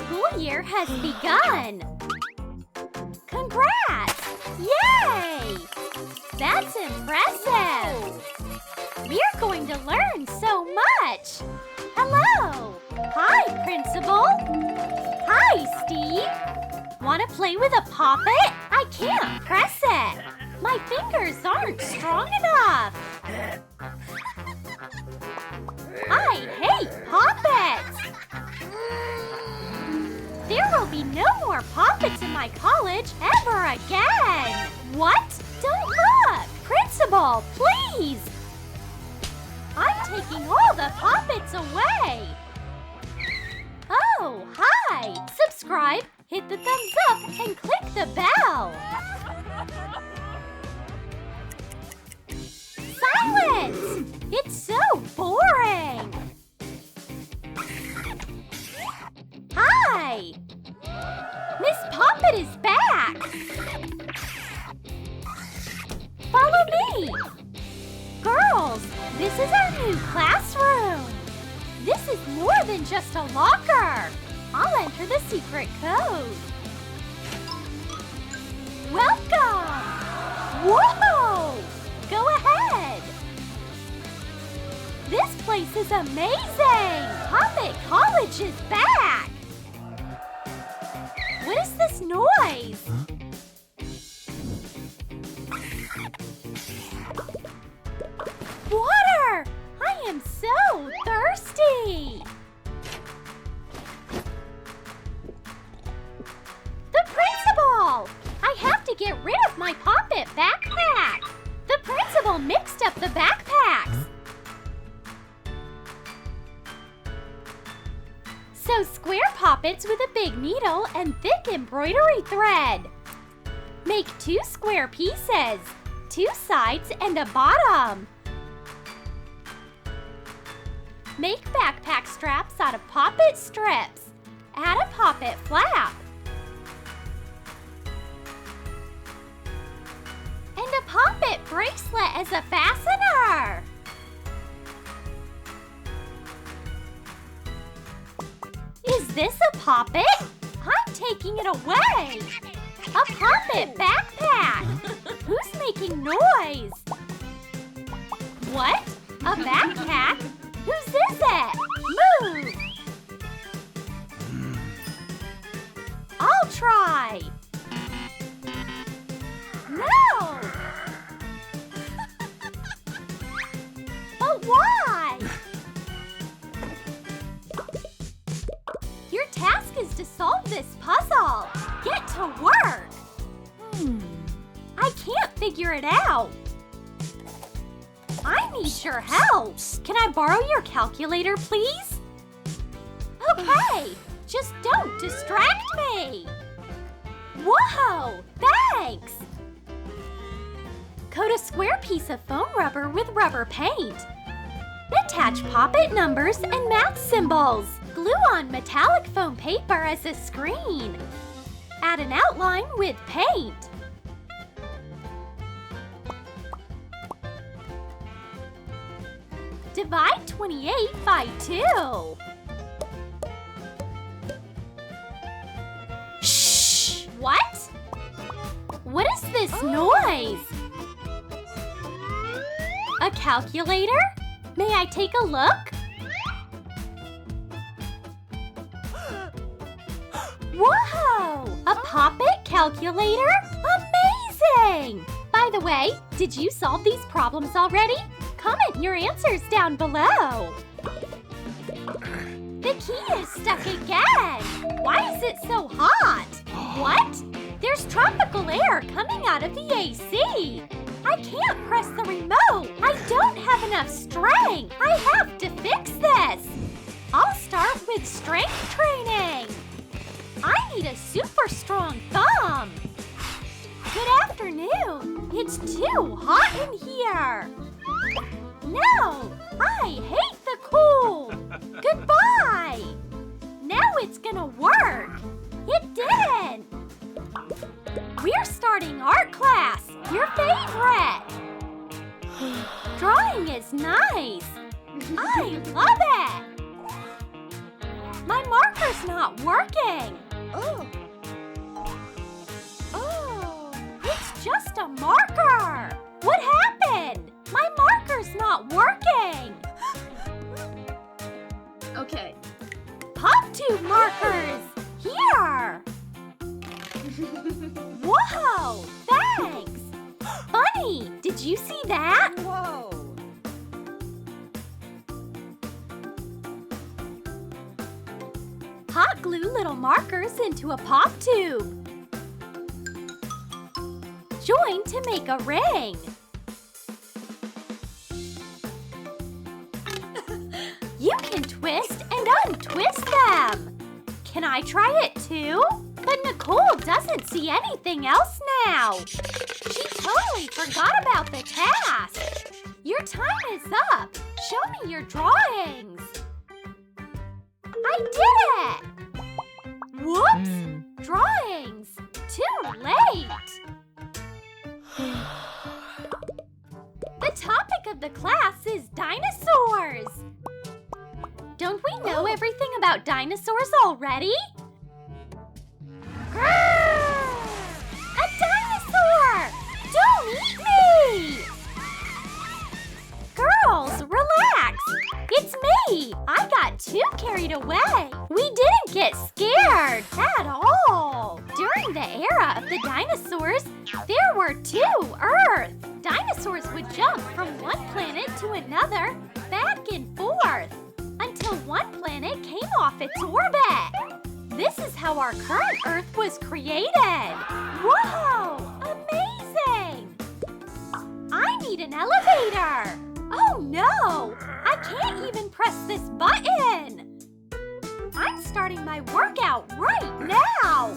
school year has begun! Congrats! Yay! That's impressive! We're going to learn so much! Hello! Hi, Principal! Hi, Steve! Want to play with a poppet? I can't press it! My fingers aren't strong enough! I hate poppets! There will be no more poppets in my college ever again! What? Don't look! Principal, please! I'm taking all the poppets away! Oh, hi! Subscribe, hit the thumbs up, and click the bell! Silence! It's so boring! Hi! Miss Poppet is back! Follow me! Girls, this is our new classroom! This is more than just a locker! I'll enter the secret code. Welcome! Whoa! Go ahead! This place is amazing! Poppet College is back! What is this noise? Water! I am so thirsty! The principal! I have to get rid of my Poppet backpack! The principal mixed up the backpacks! Sew square poppets with a big needle and thick embroidery thread. Make 2 square pieces, 2 sides and a bottom. Make backpack straps out of poppet strips. Add a poppet flap. And a poppet bracelet as a fastener. Is this a poppet? I'm taking it away. A poppet backpack. Who's making noise? What? A backpack? Whose is it? Move! I'll try. No! But why? Your task is to solve this puzzle. Get to work. I can't figure it out. I need your help. Can I borrow your calculator, please? Okay, just don't distract me. Whoa, thanks. Coat a square piece of foam rubber with rubber paint. Attach poppet numbers and math symbols. Glue on metallic foam paper as a screen. Add an outline with paint. Divide 28 by 2. Shh! What? What is this noise? A calculator? May I take a look? Whoa! A poppet calculator? Amazing! By the way, did you solve these problems already? Comment your answers down below. The key is stuck again. Why is it so hot? What? There's tropical air coming out of the AC. I can't press the remote. I don't have enough strength. I have to fix this. I'll start with strength training. I need a super strong thumb. Good afternoon. It's too hot in here. No, I hate the cold. Goodbye. Now it's gonna work. It didn't. We're starting art class, your favorite. Drawing is nice. I love it. My marker's not working. Oh. It's just a marker. What happened? My marker's not working. Okay. Pop tube markers. Here. Whoa, thanks. Bunny, did you see that? Whoa. Hot glue little markers into a pop tube. Join to make a ring. You can twist and untwist them. Can I try it too? But Nicole doesn't see anything else now. She totally forgot about the task. Your time is up. Show me your drawings. I did it! Whoops! Drawings! Too late! The topic of the class is dinosaurs. Don't we know everything about dinosaurs already? A dinosaur! Don't eat me! Girls, relax! It's me! I got too carried away. We didn't get scared at all. During the era of the dinosaurs, there were two Earths. Dinosaurs would jump from one planet to another, back and forth, until one planet came off its orbit. This is how our current Earth was created. Whoa! Amazing! I need an elevator. Oh no! I can't even press this button. I'm starting my workout right now.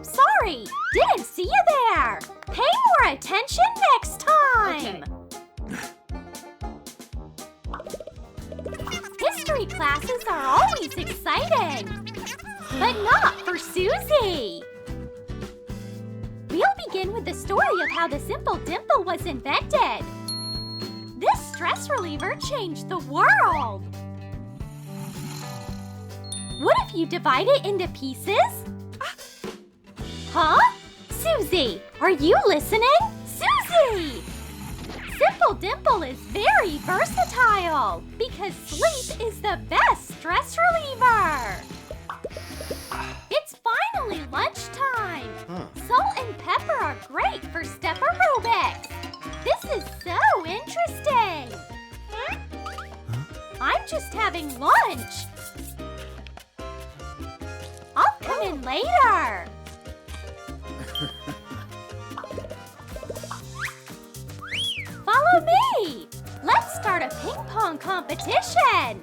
Sorry, didn't see you there. Pay more attention next time. Okay. History classes are always exciting, but not for Susie. We'll begin with the story of how the simple dimple was invented. This stress reliever changed the world. What if you divide it into pieces? Huh? Susie, are you listening? Susie! Simple Dimple is very versatile because sleep is the best stress reliever. It's finally lunchtime. Salt and pepper are great for step aerobics. This is so interesting. I'm just having lunch. I'll come in later. Follow me! Let's start a ping pong competition!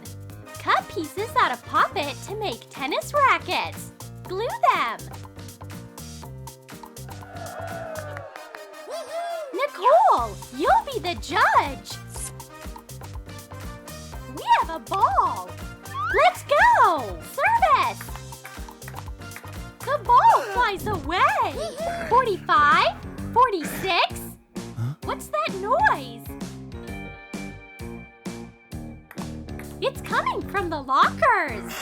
Cut pieces out of Pop-It to make tennis rackets. Glue them. Nicole, you'll be the judge. We have a ball. Let's go! Service! The ball flies away. 45, 46. What's that noise? It's coming from the lockers.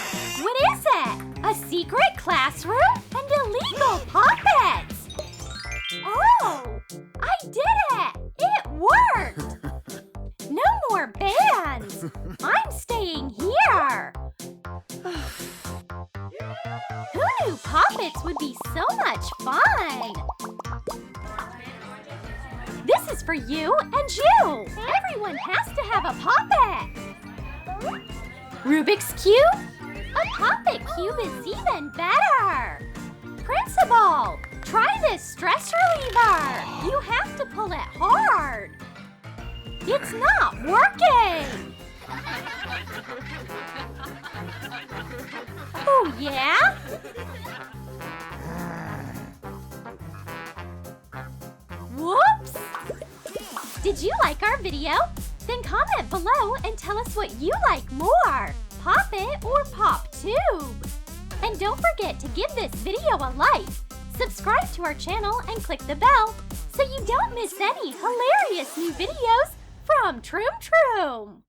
What is it? A secret classroom and illegal puppets. Oh, I did it! It worked! No more bands. I'm staying here. Who knew puppets would be so much fun? This is for you and you. Everyone has to have a puppet. Rubik's Cube? A puppet cube is even better. Principal, try this stress reliever. You have to pull it hard. It's not working. Oh, yeah? Whoops! Did you like our video? Then comment below and tell us what you like more, Pop-It or Pop Tube. And don't forget to give this video a like, subscribe to our channel and click the bell so you don't miss any hilarious new videos from Troom Troom.